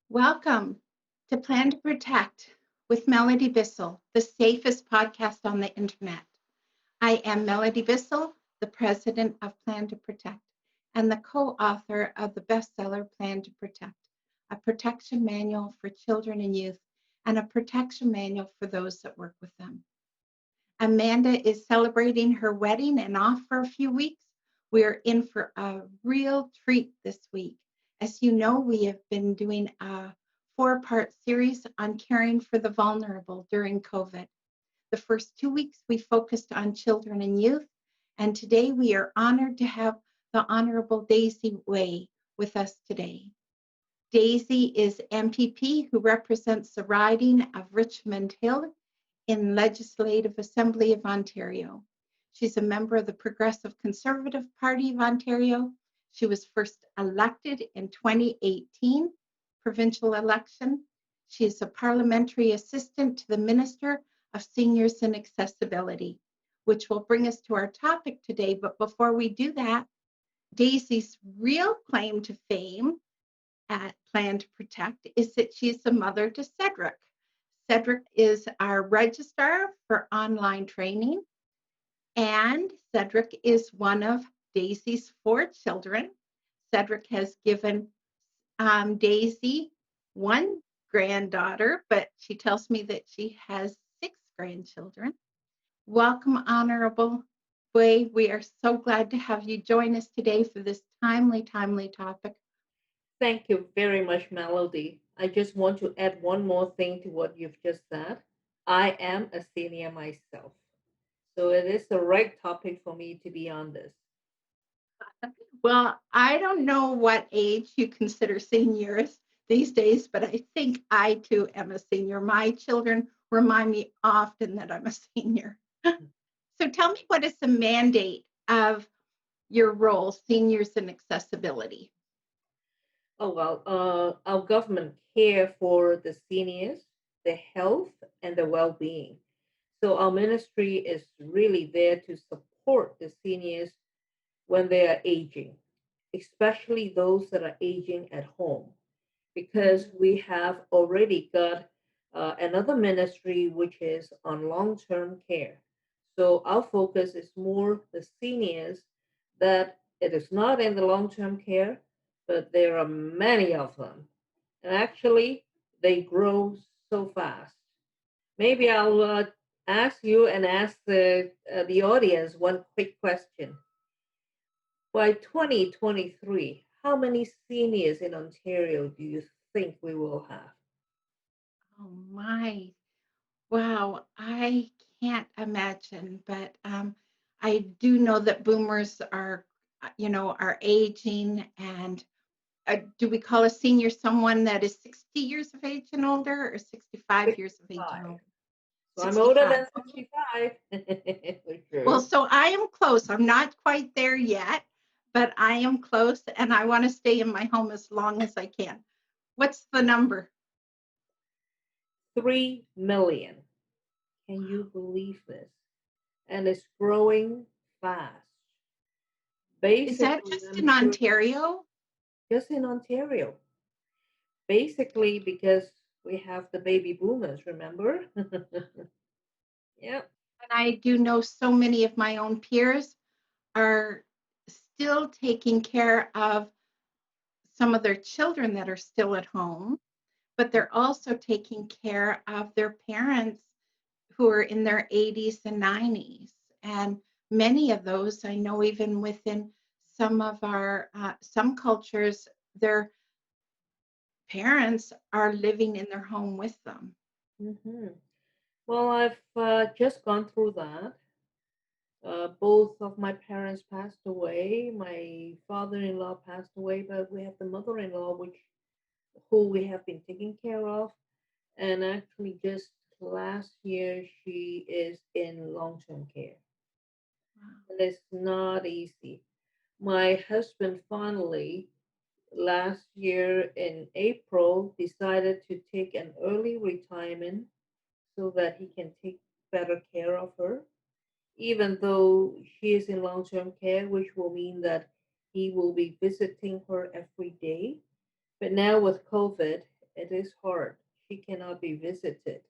Welcome to Plan to Protect with Melodie Bissell, the safest podcast on the internet. I am Melodie Bissell, the president of Plan to Protect and the co-author of the bestseller Plan to Protect, a protection manual for children and youth and a protection manual for those that work with them. Amanda is celebrating her wedding and off for a few weeks. We're in for a real treat this week. As you know, we have been doing a 4-part series on caring for the vulnerable during COVID. The first 2 weeks, we focused on children and youth, and today we are honored to have the Honorable Daisy Wai with us today. Daisy is MPP who represents the riding of Richmond Hill in Legislative Assembly of Ontario. She's a member of the Progressive Conservative Party of Ontario. She was first elected in 2018 provincial election. She is a Parliamentary Assistant to the Minister of Seniors and Accessibility, which will bring us to our topic today. But before we do that, Daisy's real claim to fame at Plan to Protect is that she's the mother to Cedric. Cedric is our registrar for online training, and Cedric is one of Daisy's 4 children. Cedric has given Daisy 1 granddaughter, but she tells me that she has 6 grandchildren. Welcome, Honorable Wai. We are so glad to have you join us today for this timely topic. Thank you very much, Melody. I just want to add one more thing to what you've just said. I am a senior myself. So it is the right topic for me to be on this. Well, I don't know what age you consider seniors these days, but I think I too am a senior. My children remind me often that I'm a senior. So tell me, what is the mandate of your role, Seniors and Accessibility? Oh, well, our government care for the seniors, their health, and their well being. So our ministry is really there to support the seniors when they are aging, especially those that are aging at home, because we have already got another ministry which is on long term care. So our focus is more the seniors that it is not in the long term care, but there are many of them. And actually, they grow so fast. Maybe I'll ask you and ask the audience one quick question. By 2023, how many seniors in Ontario do you think we will have? Oh my, wow, I can't imagine, but I do know that boomers are aging, and do we call a senior someone that is 60 years of age and older, or 65 years of age and 65. older? So I'm older 65. than 65. For Well, sure. so I am close. I'm not quite there yet, but I am close, and I want to stay in my home as long as I can. What's the number? 3 million. Can you believe this? And it's growing fast. Is that Basically, just I'm in sure Ontario? just in Ontario. Basically, because we have the baby boomers, remember? Yeah. And I do know so many of my own peers are still taking care of some of their children that are still at home, but they're also taking care of their parents who are in their 80s and 90s. And many of those, I know, even within some of our some cultures, their parents are living in their home with them. Hmm. Well, I've just gone through that. Both of my parents passed away. My father-in-law passed away, but we have the mother-in-law, which who we have been taking care of. And actually, just last year, she is in long-term care. And it's not easy. My husband finally, last year in April, decided to take an early retirement so that he can take better care of her, even though she is in long term care, which will mean that he will be visiting her every day. But now with COVID, It is hard. She cannot be visited.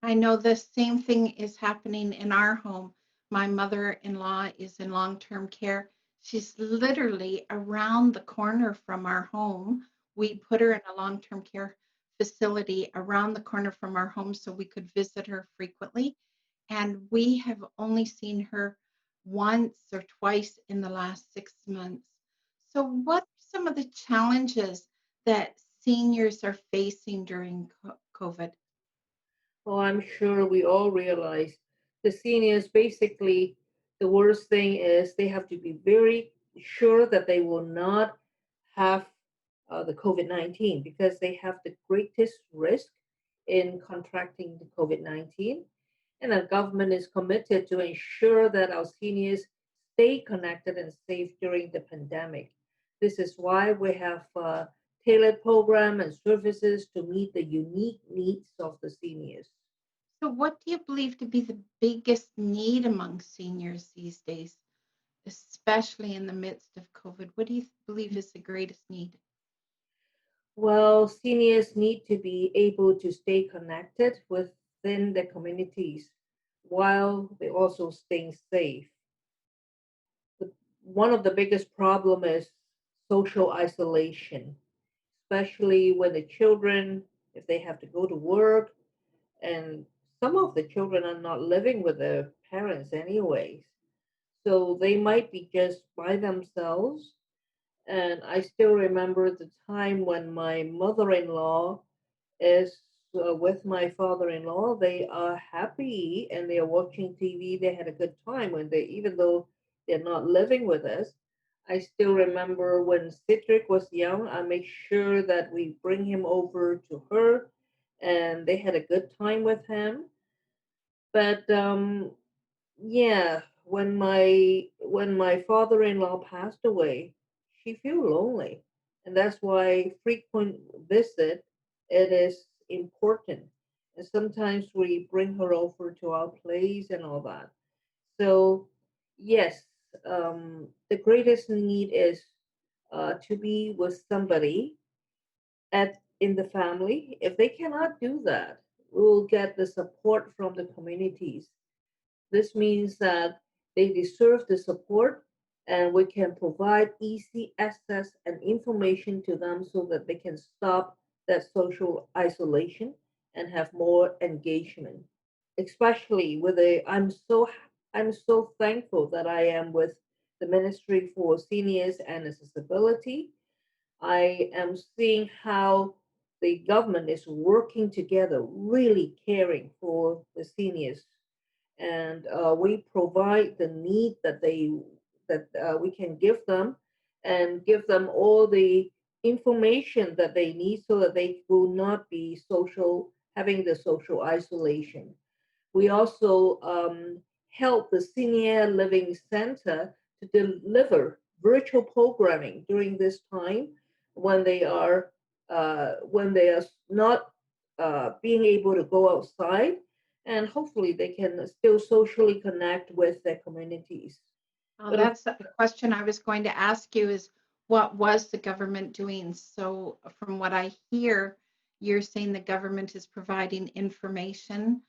I know the same thing is happening in our home. My mother-in-law is in long-term care. She's literally around the corner from our home. We put her in a long-term care facility around the corner from our home so we could visit her frequently. And we have only seen her once or twice in the last 6 months. So, what are some of the challenges that seniors are facing during COVID? Oh, I'm sure we all realize the seniors basically, the worst thing is they have to be very sure that they will not have the COVID-19 because they have the greatest risk in contracting the COVID-19. And the government is committed to ensure that our seniors stay connected and safe during the pandemic. This is why we have tailored program and services to meet the unique needs of the seniors. So, what do you believe to be the biggest need among seniors these days, especially in the midst of COVID? What do you believe is the greatest need? Well, seniors need to be able to stay connected within their communities while they also staying safe. The, one of the biggest problem is social isolation, especially when the children, if they have to go to work, and some of the children are not living with their parents anyways. So they might be just by themselves. And I still remember the time when my mother in law is with my father-in-law. They are happy and they are watching TV. They had a good time when they, even though they're not living with us. I still remember when Cedric was young, I make sure that we bring him over to her and they had a good time with him. But yeah, when my father-in-law passed away, she feel lonely, and that's why frequent visit it is important. And sometimes we bring her over to our place and all that. So yes, the greatest need is to be with somebody at in the family. If they cannot do that, we will get the support from the communities. This means that they deserve the support and we can provide easy access and information to them so that they can stop that social isolation and have more engagement. Especially with a I'm so thankful that I am with the Ministry for Seniors and Accessibility. I am seeing how the government is working together, really caring for the seniors, and we provide the need that we can give them, and give them all the information that they need so that they will not be social having the social isolation. We also help the Senior Living Center to deliver virtual programming during this time when they are not being able to go outside, and hopefully they can still socially connect with their communities. Oh, But of that's a question I was going to ask you is what was the government doing? So, from what I hear, you're saying the government is providing information.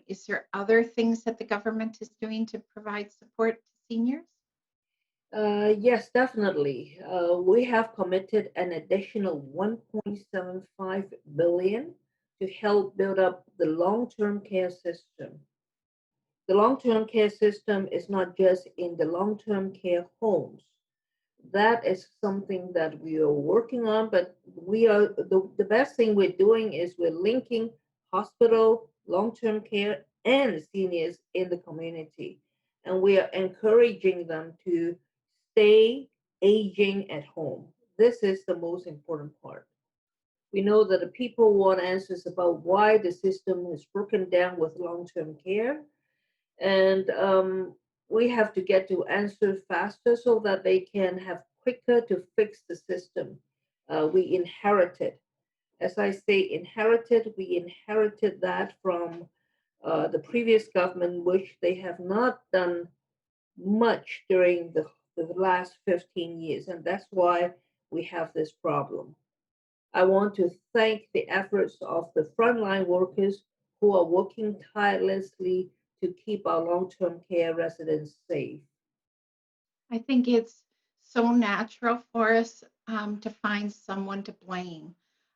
Is there other things that the government is doing to provide support to seniors? Yes, definitely. We have committed an additional 1.75 billion to help build up the long-term care system. The long-term care system is not just in the long-term care homes. That is something that we are working on, but the best thing we're doing is we're linking hospital, long-term care, and seniors in the community. And we are encouraging them to stay aging at home. This is the most important part. We know that the people want answers about why the system is broken down with long-term care, and we have to get to answer faster so that they can have quicker to fix the system we inherited. As I say, we inherited that from the previous government, which they have not done much during the last 15 years, and that's why we have this problem. I want to thank the efforts of the frontline workers who are working tirelessly to keep our long-term care residents safe. I think it's so natural for us to find someone to blame.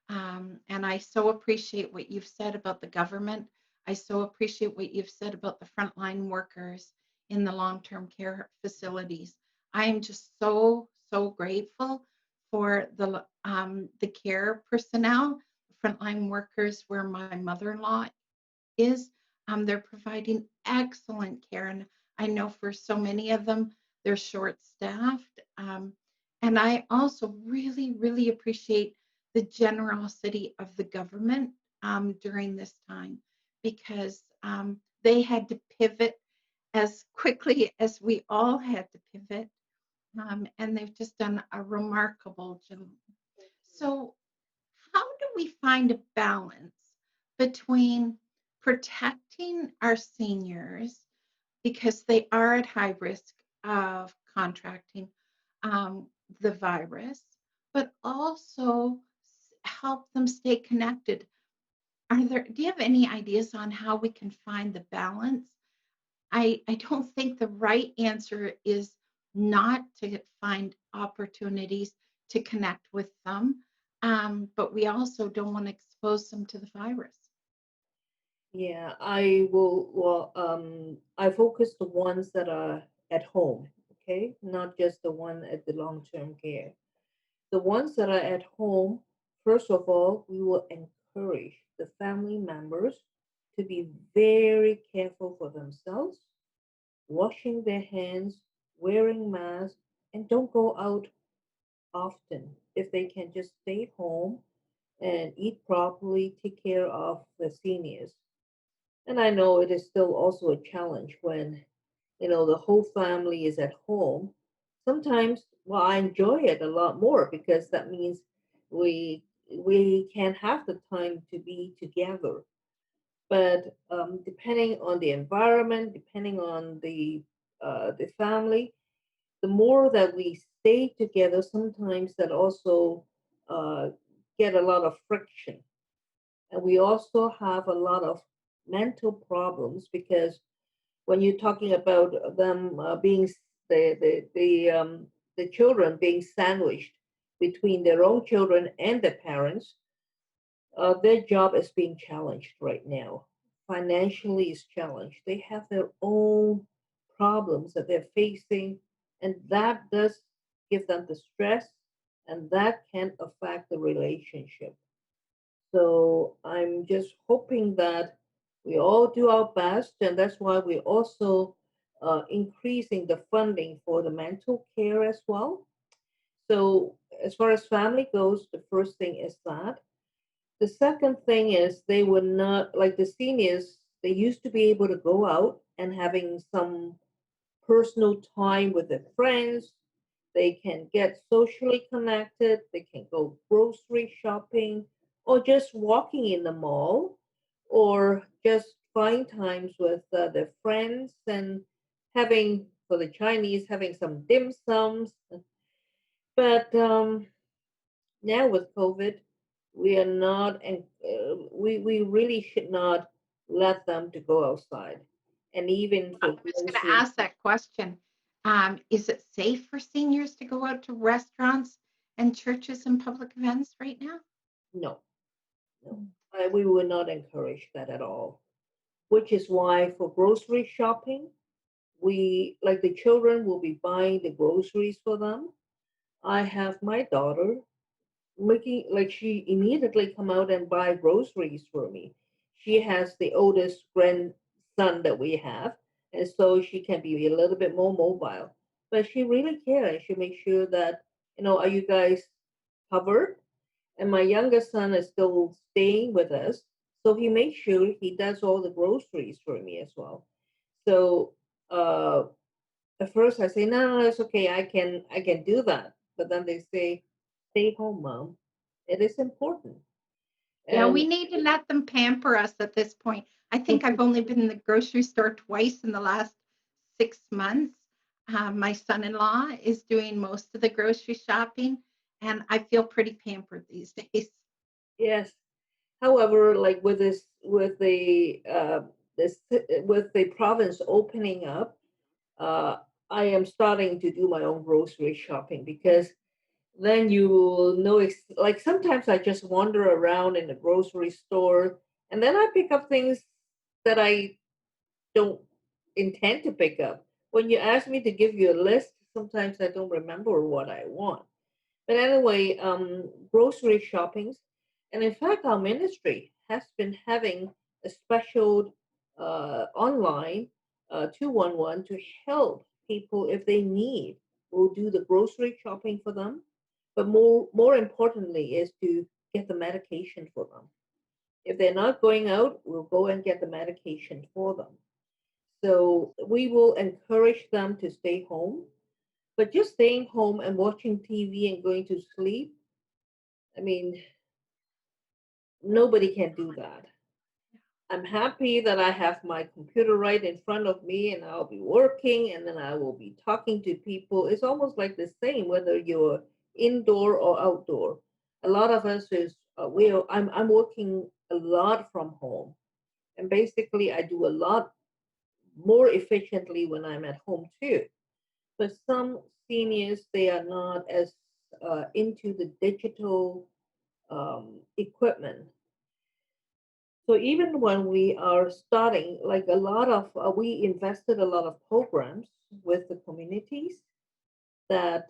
And I so appreciate what you've said about the government. I so appreciate what you've said about the frontline workers in the long-term care facilities. I am just so, so grateful for the care personnel, frontline workers where my mother-in-law is. They're providing excellent care. And I know for so many of them, they're short staffed. And I also really, really appreciate the generosity of the government during this time because they had to pivot as quickly as we all had to pivot. And they've just done a remarkable job. So, how do we find a balance between protecting our seniors because they are at high risk of contracting the virus, but also help them stay connected? Do you have any ideas on how we can find the balance? I don't think the right answer is not to find opportunities to connect with them, but we also don't want to expose them to the virus. Yeah, I will. Well, I focus the ones that are at home, okay, not just the one at the long-term care. The ones that are at home, first of all, we will encourage the family members to be very careful for themselves, washing their hands, wearing masks, and don't go out often. If they can just stay home and eat properly, take care of the seniors. And I know it is still also a challenge when, the whole family is at home. Sometimes, well, I enjoy it a lot more because that means we we can have the time to be together. But depending on the environment, depending on the family, the more that we stay together, sometimes that also uh, get a lot of friction, and we also have a lot of mental problems because when you're talking about them being the children being sandwiched between their own children and their parents, their job is being challenged right now. Financially is challenged. They have their own problems that they're facing, and that does give them the stress, and that can affect the relationship. So I'm just hoping that we all do our best, and that's why we're also increasing the funding for the mental care as well. So as far as family goes, the first thing is that. The second thing is they were not like the seniors. They used to be able to go out and having some personal time with their friends. They can get socially connected. They can go grocery shopping or just walking in the mall or just find times with their friends and having, for the Chinese, having some dim sums. But now with COVID, we are not, and we really should not let them to go outside. And even I for was going to grocery, ask that question. Is it safe for seniors to go out to restaurants and churches and public events right now? no, no, we will not encourage that at all. Which is why for grocery shopping, we like the children will be buying the groceries for them. I have my daughter making like she immediately come out and buy groceries for me. She has the oldest grandson that we have, and so she can be a little bit more mobile. But she really cares. She makes sure that, are you guys covered? And my youngest son is still staying with us, so he makes sure he does all the groceries for me as well. So uh, at first I say, no, no, it's okay. I can do that. But then they say, stay home, mom. It is important. Yeah, And we need to let them pamper us at this point. I think I've only been in the grocery store twice in the last 6 months. My son-in-law is doing most of the grocery shopping, and I feel pretty pampered these days. Yes. However, like with this, with the province opening up, uh, I am starting to do my own grocery shopping because then you will know. Like sometimes I just wander around in the grocery store, and then I pick up things that I don't intend to pick up. When you ask me to give you a list, sometimes I don't remember what I want. But anyway, grocery shoppings, and in fact, our ministry has been having a special online 211 to help people if they need. We'll do the grocery shopping for them, but more importantly is to get the medication for them. If they're not going out, we'll go and get the medication for them. So we will encourage them to stay home, but just staying home and watching TV and going to sleep, I mean, nobody can do that. I'm happy that I have my computer right in front of me and I'll be working and then I will be talking to people. It's almost like the same whether you're indoor or outdoor. A lot of us is I'm working a lot from home, and basically I do a lot more efficiently when I'm at home too. But some seniors, they are not as into the digital equipment. So even when we are starting, like a lot of, we invested a lot of programs with the communities that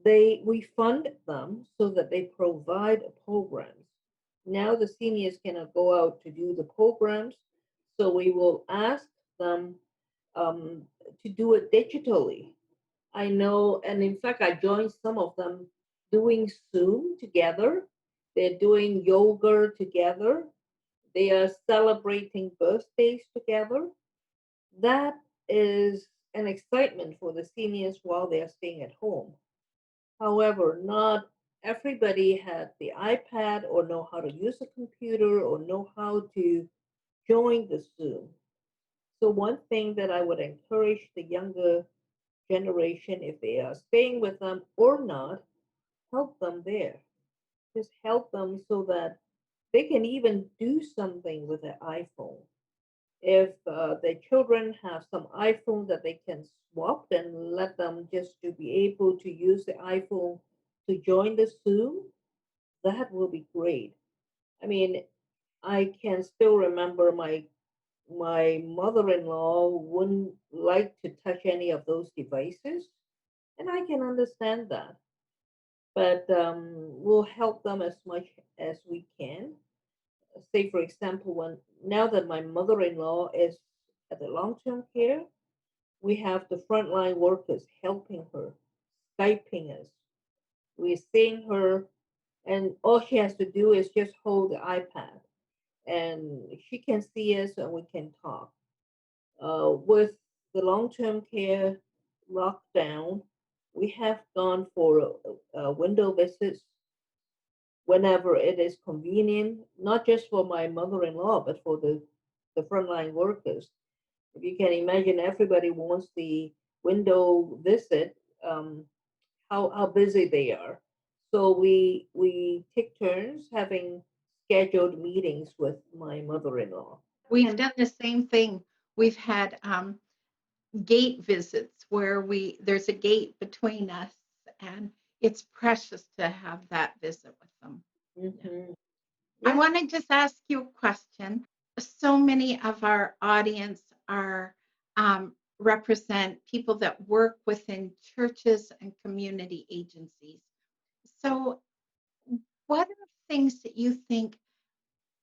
we fund them so that they provide programs. Now the seniors cannot go out to do the programs, so we will ask them um, to do it digitally. I know, and in fact, I joined some of them doing Zoom together. They're doing yoga together. They are celebrating birthdays together. That is an excitement for the seniors while they are staying at home. However, not everybody had the iPad or know how to use a computer or know how to join the Zoom. So, one thing that I would encourage the younger generation, if they are staying with them or not, help them there. Just help them so that they can even do something with their iPhone. If their children have some iPhone that they can swap, then let them just to be able to use the iPhone to join the Zoom. That will be great. I mean, I can still remember my mother-in-law wouldn't like to touch any of those devices, and I can understand that. But we'll help them as much as we can. Say, for example, when now that my mother-in-law is at the long-term care, we have the frontline workers helping her, Skyping us. We're seeing her, and all she has to do is just hold the iPad, and she can see us and we can talk. With the long-term care lockdown, we have gone for window visits whenever it is convenient, not just for my mother-in-law, but for the frontline workers. If you can imagine, everybody wants the window visit, um, how busy they are. So we take turns having scheduled meetings with my mother-in-law. We've done the same thing. We've had gate visits where there's a gate between us, and it's precious to have that visit with them. Yeah. Hmm. I Yeah. want to just ask you a question. So many of our audience are represent people that work within churches and community agencies. So, what are things that you think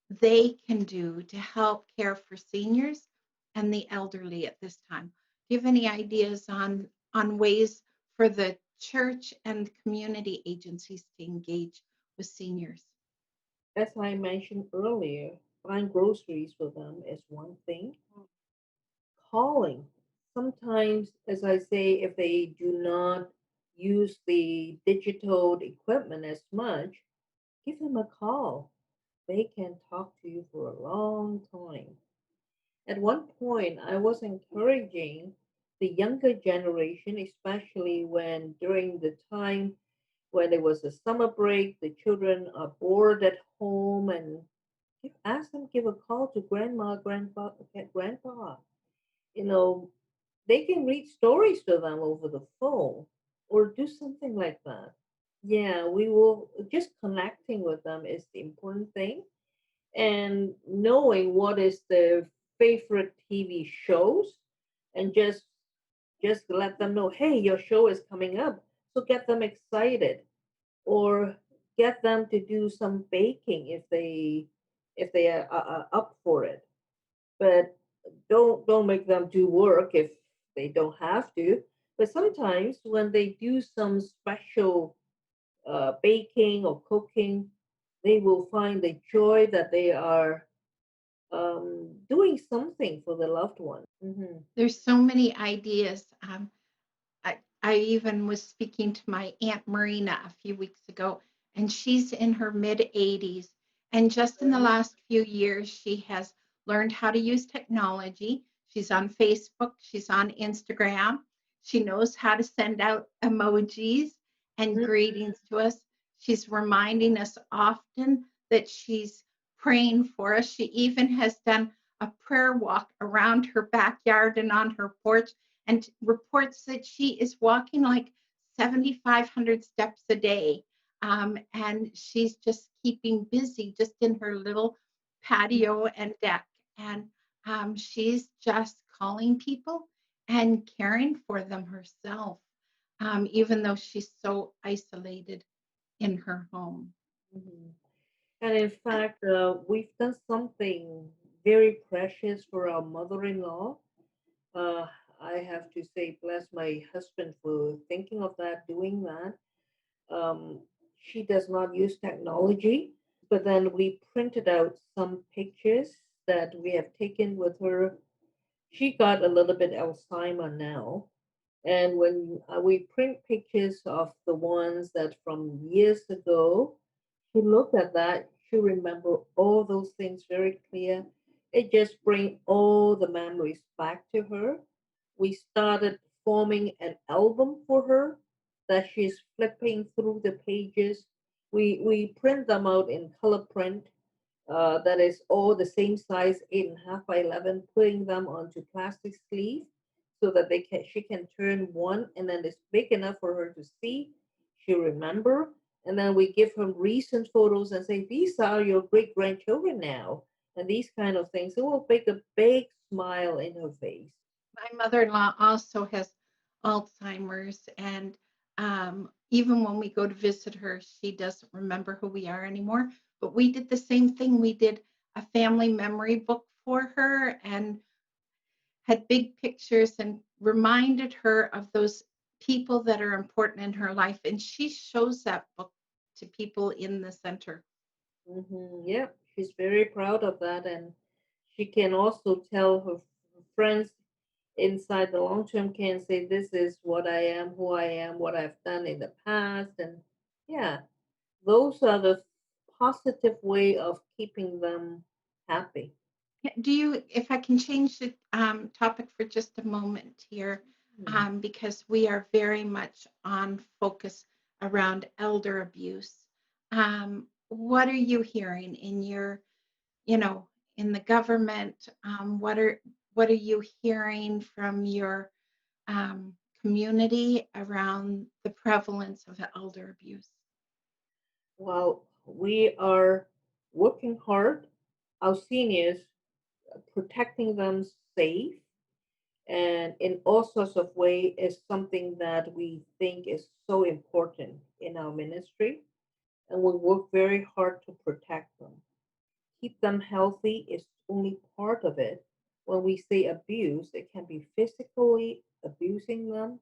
they can do to help care for seniors and the elderly at this time? Do you have any ideas on ways for the church and community agencies to engage with seniors? As I mentioned earlier, buying groceries for them is one thing. Calling. Sometimes, as I say, if they do not use the digital equipment as much, give them a call. They can talk to you for a long time. At one point, I was encouraging the younger generation, especially when during the time when it was a summer break, the children are bored at home, and ask them give a call to grandma, grandpa, okay, grandpa. You know, they can read stories to them over the phone or do something like that. Yeah, we will just connecting with them is the important thing, and knowing what is their favorite TV shows, and just let them know, hey, your show is coming up, so get them excited, or get them to do some baking if they are up for it. But don't make them do work if they don't have to. But sometimes when they do some special baking or cooking, they will find the joy that they are doing something for the loved one. Hmm. There's so many ideas. I even was speaking to my Aunt Marina a few weeks ago, and she's in her mid 80s. And just in the last few years, she has learned how to use technology. She's on Facebook, she's on Instagram. She knows how to send out emojis and greetings to us. She's reminding us often that she's praying for us. She even has done a prayer walk around her backyard and on her porch, and reports that she is walking like 7,500 steps a day. And she's just keeping busy just in her little patio and deck. And she's just calling people and caring for them herself, even though she's so isolated in her home. Hmm. And in fact, we've done something very precious for our mother-in-law. Uh, I have to say, bless my husband for thinking of that, doing that. Um, she does not use technology, but then we printed out some pictures that we have taken with her. She got a little bit Alzheimer now, and when we print pictures of the ones that from years ago, she looked at that, she remember all those things very clear. It just bring all the memories back to her. We started forming an album for her that she's flipping through the pages. We print them out in color print, that is all the same size, 8.5 by 11, putting them onto plastic sleeve so that she can turn one, and then it's big enough for her to see. She'll remember, and then we give her recent photos and say, these are your great grandchildren now, and these kind of things. It will make a big smile in her face. My mother-in-law also has Alzheimer's, and even when we go to visit her, she doesn't remember who we are anymore. But we did the same thing. We did a family memory book for her and had big pictures and reminded her of those people that are important in her life. And she shows that book to people in the center. Yeah, she's very proud of that, and she can also tell her friends inside the long-term care and say, this is what I am, who I am, what I've done in the past. And yeah, those are the positive way of keeping them happy. Do you, if I can change the topic for just a moment here, Hmm. because we are very much on focus around elder abuse. What are you hearing in your, you know, in the government? What are you hearing from your community around the prevalence of elder abuse? Well, we are working hard, our seniors, protecting them safe, and in all sorts of way is something that we think is so important in our ministry, and we work very hard to protect them. Keep them healthy is only part of it. When we say abuse, it can be physically abusing them,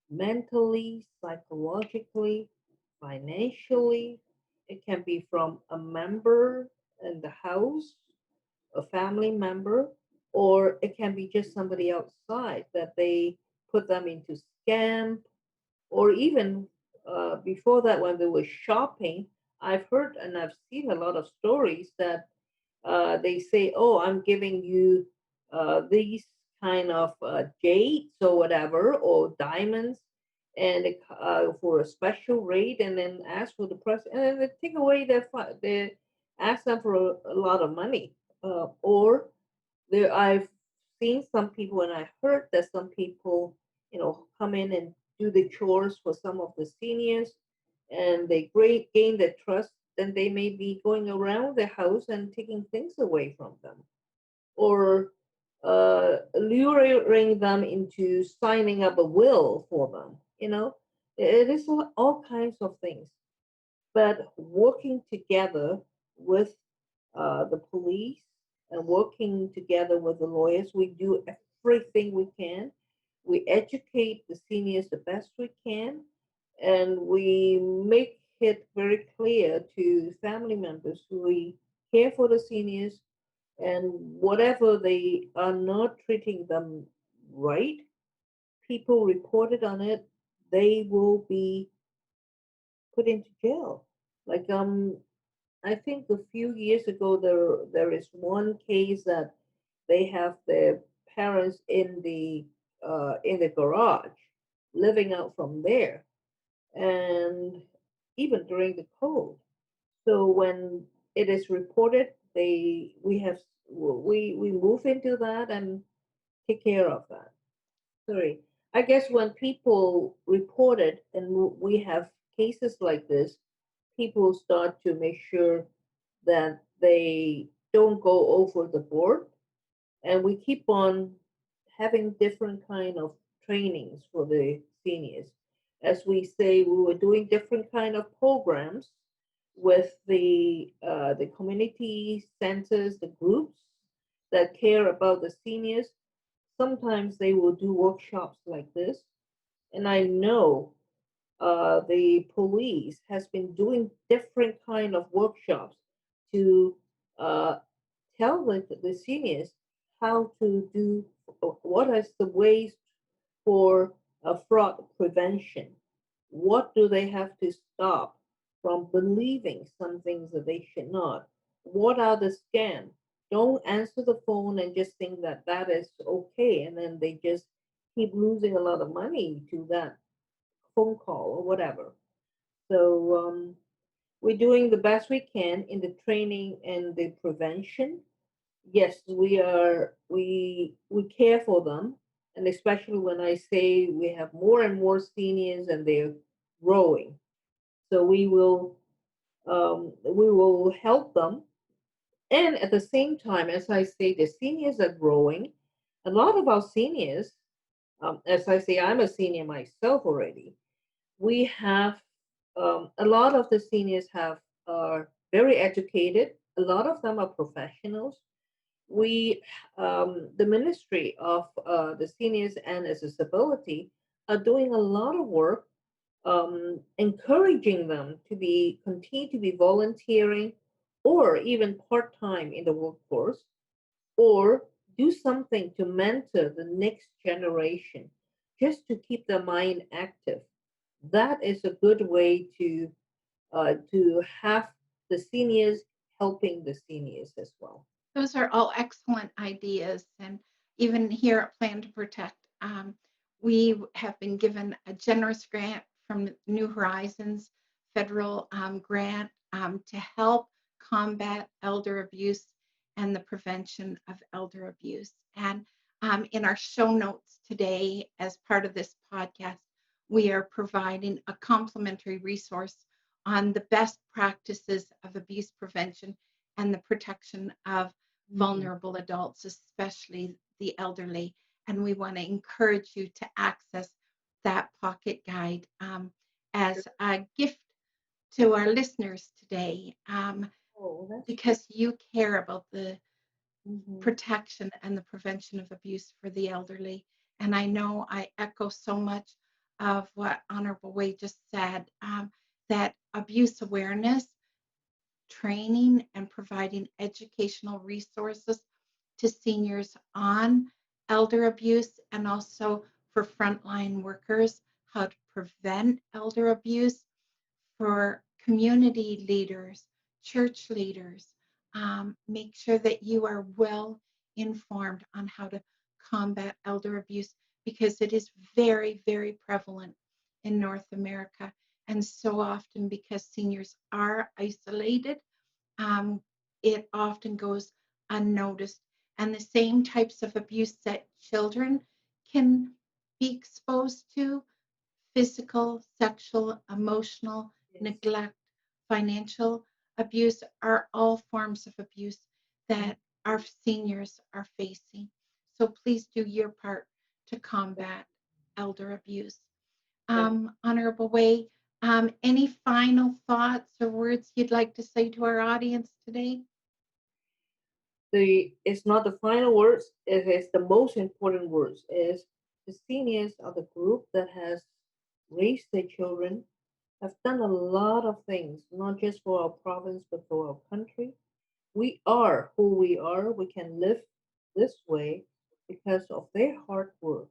mentally, psychologically, financially. It can be from a member in the house, a family member, or it can be just somebody outside that they put them into scam, or even before that, when they were shopping. I've heard and I've seen a lot of stories that they say, "Oh, I'm giving you these kind of jades or whatever, or diamonds," and for a special rate, and then ask for the price, and then they take away they ask them for a lot of money, or there I've seen some people, and I heard that some people, come in and do the chores for some of the seniors, and they gain their trust. Then they may be going around the house and taking things away from them, or luring them into signing up a will for them. It is all kinds of things. But working together with the police and working together with the lawyers, we do everything we can. We educate the seniors the best we can, and we make it very clear to family members who we care for the seniors, and whatever they are not treating them right, people reported on it, they will be put into jail. Like I think a few years ago there is one case that they have their parents in the garage, living out from there, and even during the cold. So when it is reported, we move into that and take care of that. Sorry, I guess when people report it and we have cases like this, people start to make sure that they don't go over the board, and we keep on having different kind of trainings for the seniors. As we say, we were doing different kind of programs with the community centers, the groups that care about the seniors. Sometimes they will do workshops like this, and I know the police has been doing different kind of workshops to uh, tell the seniors how to do, what is the ways for fraud prevention. What do they have to stop from believing some things that they should not? What are the scams? Don't answer the phone and just think that that is okay, and then they just keep losing a lot of money to that phone call or whatever. So we're doing the best we can in the training and the prevention. Yes, we care for them, and especially when I say we have more and more seniors and they're growing. So we will help them, and at the same time, as I say, the seniors are growing. A lot of our seniors, as I say, I'm a senior myself already. We have a lot of the seniors are very educated. A lot of them are professionals. We The Ministry of the Seniors and Accessibility are doing a lot of work, encouraging them to be continue to be volunteering or even part-time in the workforce, or do something to mentor the next generation, just to keep their mind active. That is a good way to have the seniors helping the seniors as well. Those are all excellent ideas. And even here at Plan to Protect, we have been given a generous grant from New Horizons federal grant to help combat elder abuse and the prevention of elder abuse. And in our show notes today, as part of this podcast, we are providing a complimentary resource on the best practices of abuse prevention and the protection of Mhm. vulnerable adults, especially the elderly. And we want to encourage you to access that pocket guide as a gift to our listeners today, Oh, that's because you care about the hmm protection and the prevention of abuse for the elderly. And I know I echo so much of what Honorable Wade just said, that abuse awareness training and providing educational resources to seniors on elder abuse, and also for frontline workers how to prevent elder abuse, for community leaders, church leaders. Make sure that you are well informed on how to combat elder abuse, because it is very, very prevalent in North America. And so often, because seniors are isolated, um, it often goes unnoticed. And the same types of abuse that children can be exposed to, physical, sexual, emotional Yes. neglect, financial abuse, are all forms of abuse that our seniors are facing. So please do your part to combat elder abuse. That Honorable Wai, any final thoughts or words you'd like to say to our audience today? it's not the final words, it is the most important words, is the seniors are the group that has raised their children, have done a lot of things, not just for our province, but for our country. We are who we are. We can live this way because of their hard work.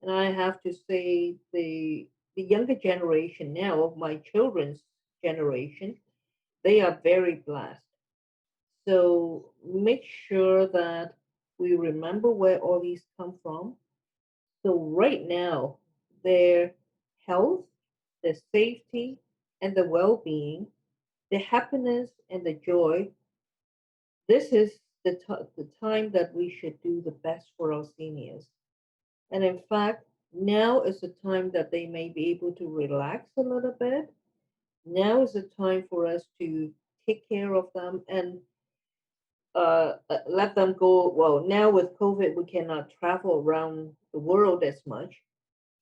And I have to say, the younger generation now, of my children's generation, they are very blessed. So make sure that we remember where all these come from. So right now, their health, their safety, and the well-being, the happiness and the joy, this is the time that we should do the best for our seniors. And in fact, now is the time that they may be able to relax a little bit. Now is the time for us to take care of them and let them go. Well, now with COVID, we cannot travel around the world as much,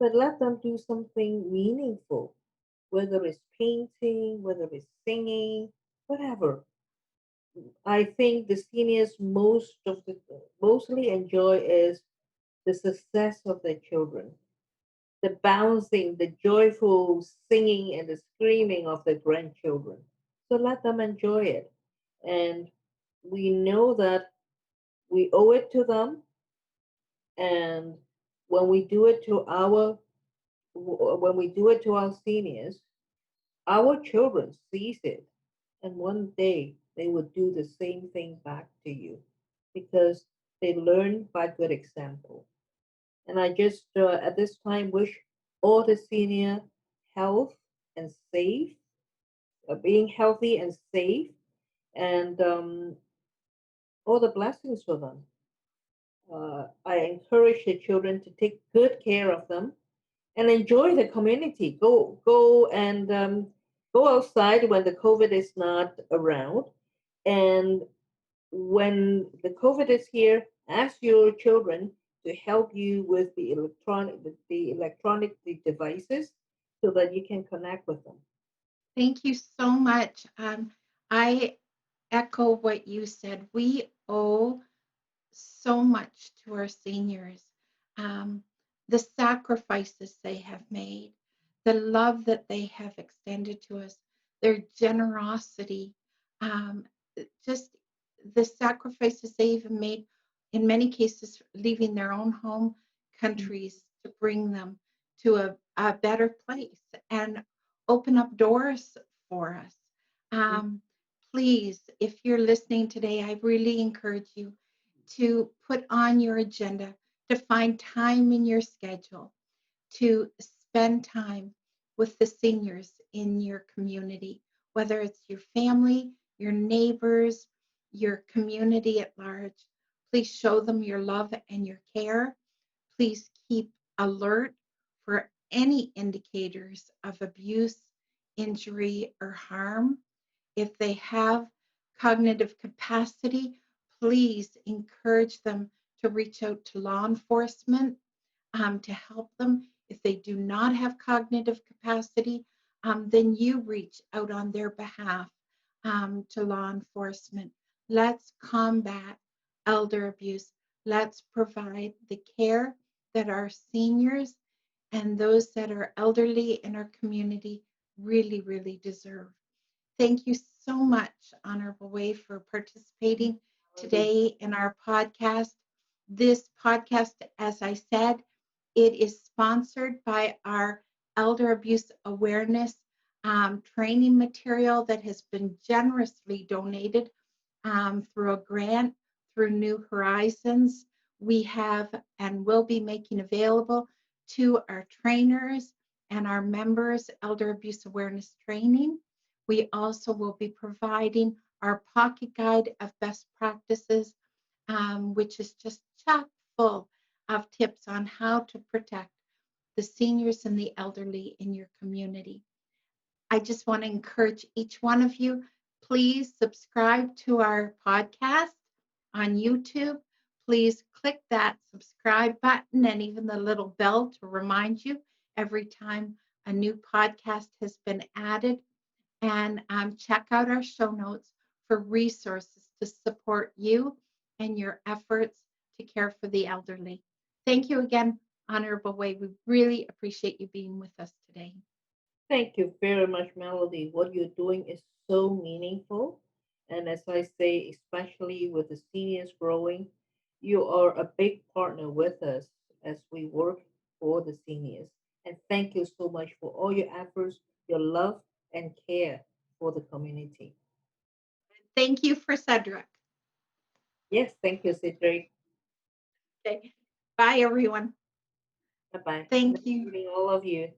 but let them do something meaningful, whether it's painting, whether it's singing, whatever. I think the seniors mostly enjoy is the success of their children, the bouncing, the joyful singing, and the screaming of their grandchildren. So let them enjoy it. And we know that we owe it to them. And when we do it to our seniors, our children sees it, and one day they will do the same thing back to you because they learn by good example. And I just at this time wish all the senior health and safe, being healthy and safe, and all the blessings for them. I encourage the children to take good care of them and enjoy the community. Go outside when the COVID is not around, and when the COVID is here, ask your children to help you with the electronic devices so that you can connect with them. Thank you so much. I echo what you said. We owe so much to our seniors. Um, the sacrifices they have made, the love that they have extended to us, their generosity, um, just the sacrifices they even made, in many cases, leaving their own home countries to bring them to a better place and open up doors for us. Um, Please, if you're listening today, I really encourage you to put on your agenda, to find time in your schedule to spend time with the seniors in your community, whether it's your family, your neighbors, your community at large. Please show them your love and your care. Please keep alert for any indicators of abuse, injury, or harm. If they have cognitive capacity, please encourage them to reach out to law enforcement to help them. If they do not have cognitive capacity, then you reach out on their behalf to law enforcement. Let's combat elder abuse. Let's provide the care that our seniors and those that are elderly in our community really, really deserve. Thank you so much, Honorable Wai, for participating today in our podcast. This podcast, as I said, it is sponsored by our Elder Abuse Awareness training material that has been generously donated through a grant through New Horizons. We have and will be making available to our trainers and our members elder abuse awareness training. We also will be providing our pocket guide of best practices, which is just chock full of tips on how to protect the seniors and the elderly in your community. I just want to encourage each one of you, please subscribe to our podcast on YouTube. Please click that subscribe button and even the little bell to remind you every time a new podcast has been added. And check out our show notes for resources to support you and your efforts to care for the elderly. Thank you again, Honorable Wai. We really appreciate you being with us today. Thank you very much, Melody. What you're doing is so meaningful. And as I say, especially with the seniors growing, you are a big partner with us as we work for the seniors. And thank you so much for all your efforts, your love, and care for the community. Thank you for Cedric. Yes, thank you, Cedric. Okay. Bye, everyone. Bye bye. Thank Nice you. meeting all of you.